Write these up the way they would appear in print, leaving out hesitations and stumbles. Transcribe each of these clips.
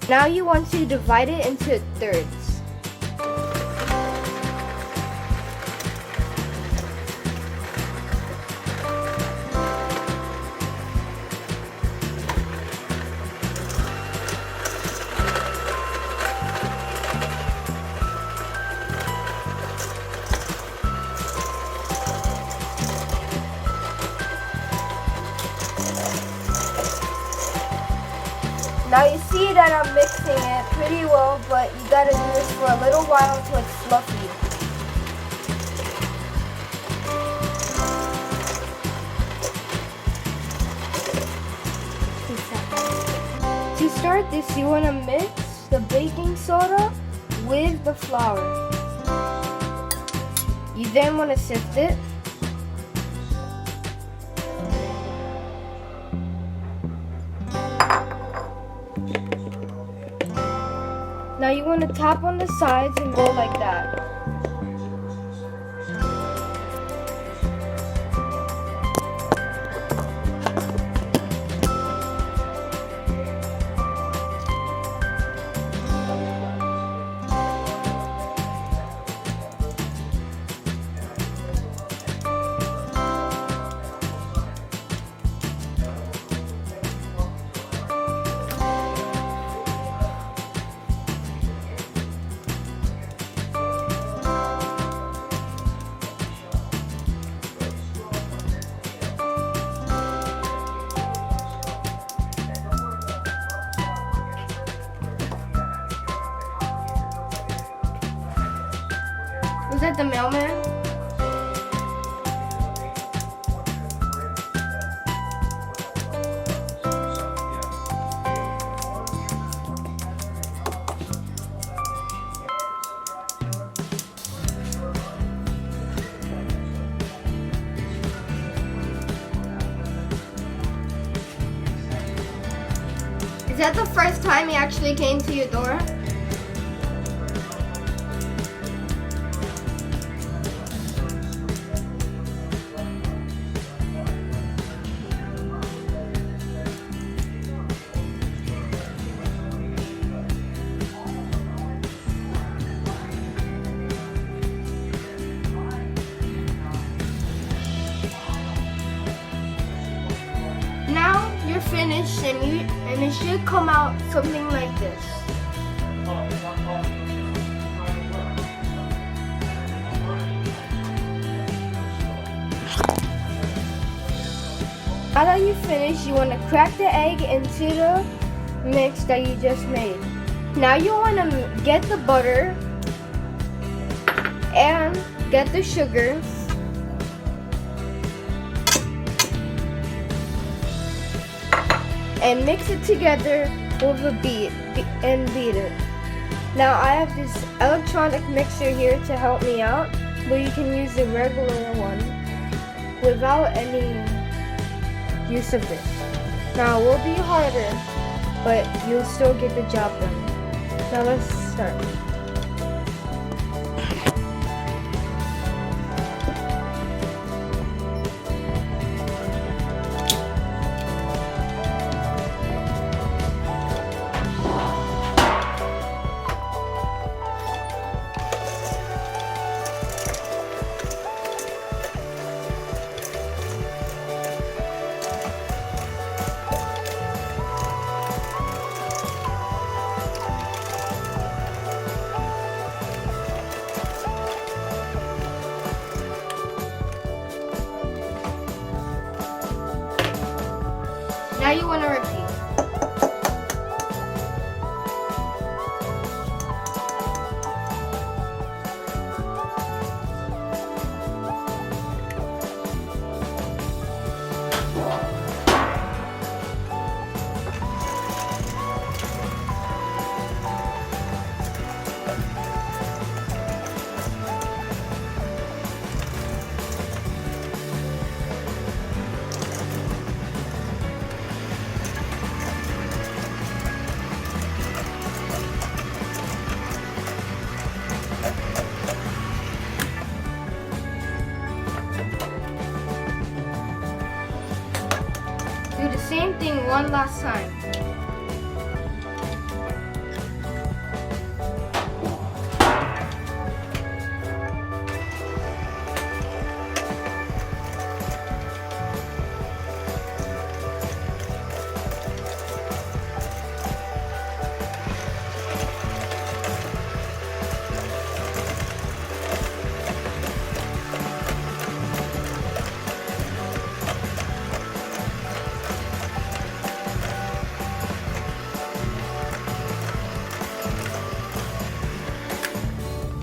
Now you want to divide it into thirds. Now you see that I'm mixing it pretty well, but you gotta do this for a little while until it's fluffy. To start this, you wanna mix the baking soda with the flour. You then wanna sift it. Now you want to tap on the sides and go like that. Was that the mailman? Is that the first time he actually came to your door? Now you're finished and it should come out something like this. Now that you finish, you want to crack the egg into the mix that you just made. Now you want to get the butter and get the sugar. And mix it together with a beat it. Now I have this electronic mixer here to help me out, but you can use the regular one without any use of this. Now it will be harder, but you'll still get the job done. Now let's start. Now you want to repeat. Do the same thing one last time.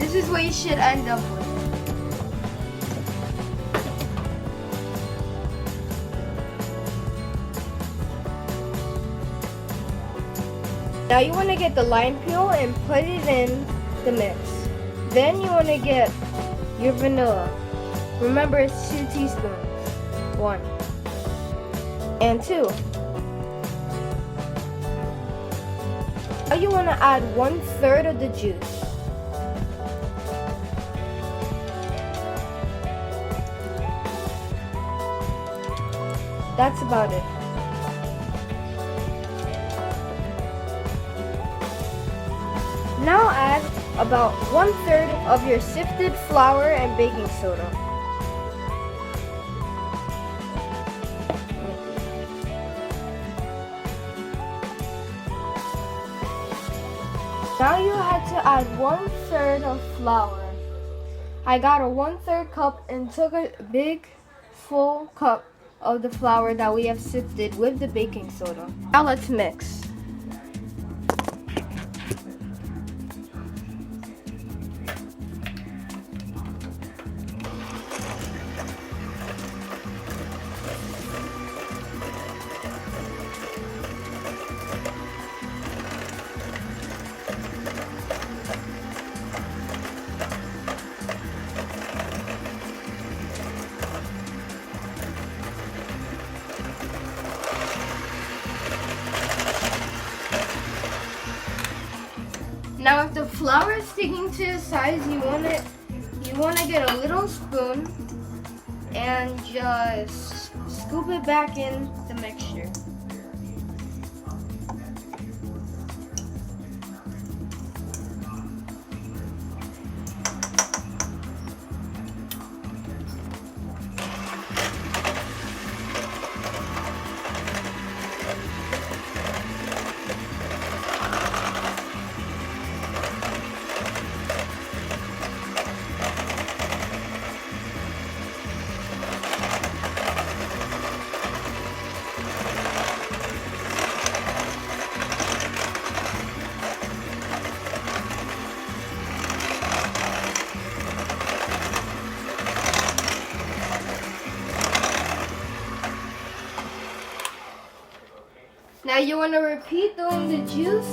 This is what you should end up with. Now you want to get the lime peel and put it in the mix. Then you want to get your vanilla. Remember, it's 2 teaspoons. 1 and 2. Now you want to add 1/3 of the juice. That's about it. Now add about 1/3 of your sifted flour and baking soda. Now you had to add 1/3 of flour. I got a 1/3 cup and took a big full cup of the flour that we have sifted with the baking soda. Now let's mix. Now if the flour is sticking to the sides, you want to get a little spoon and just scoop it back in the mixture. Now you want to repeat doing the juice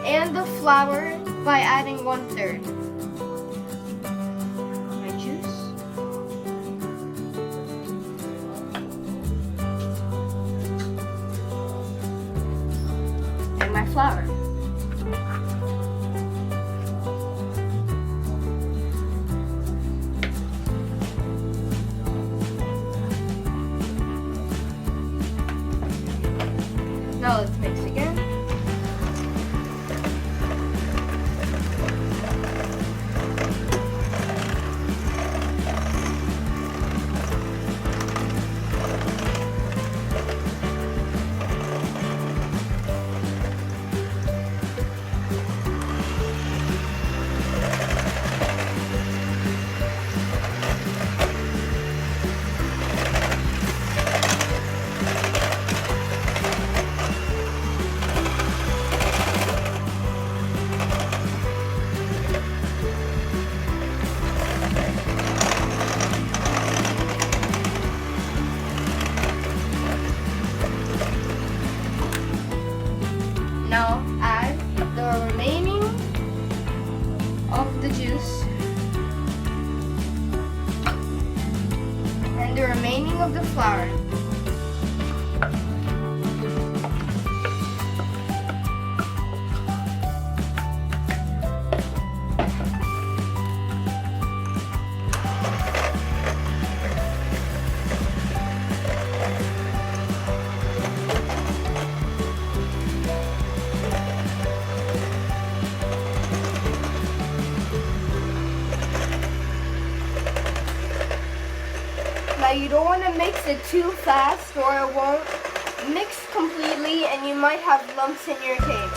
and the flour by adding 1/3. My juice. And my flour. Now let's mix again. Now add the remaining of the juice and the remaining of the flour. Now you don't want to mix it too fast or it won't mix completely and you might have lumps in your cake.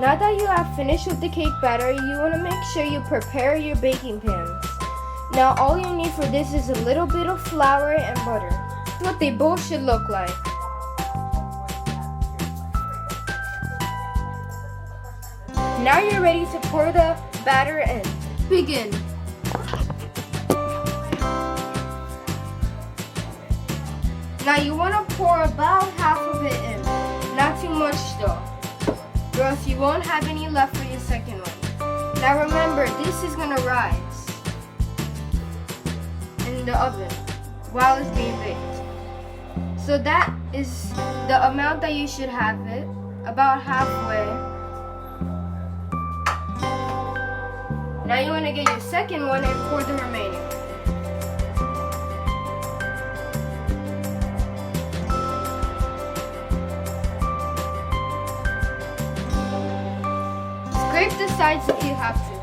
Now that you have finished with the cake batter, you want to make sure you prepare your baking pans. Now all you need for this is a little bit of flour and butter. That's what they both should look like. Now you're ready to pour the batter in. Begin. Now you want to pour about half of it in. Not too much though, or else you won't have any left for your second one. Now remember, this is going to rise in the oven while it's being baked. So that is the amount that you should have it, about halfway. Now you want to get your second one and pour the remaining. Scrape the sides if you have to.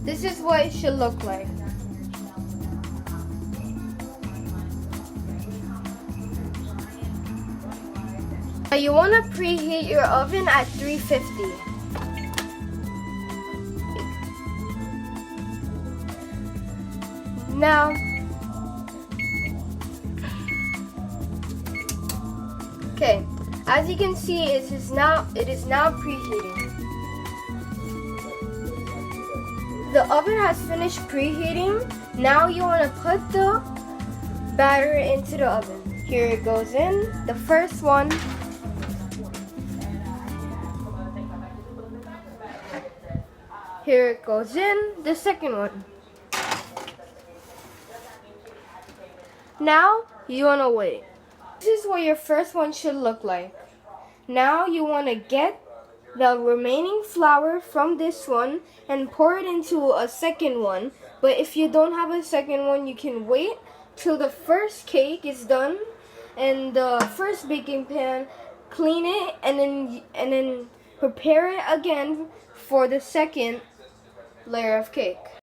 This is what it should look like. Now you want to preheat your oven at 350. Now, okay, as you can see, it is now preheating. The oven has finished preheating. Now you want to put the batter into the oven. Here it goes in, the first one. Here it goes in, the second one. Now you want to wait. This is what your first one should look like. Now you want to get the remaining flour from this one and pour it into a second one. But if you don't have a second one, you can wait till the first cake is done and the first baking pan, clean it, and then prepare it again for the second layer of cake.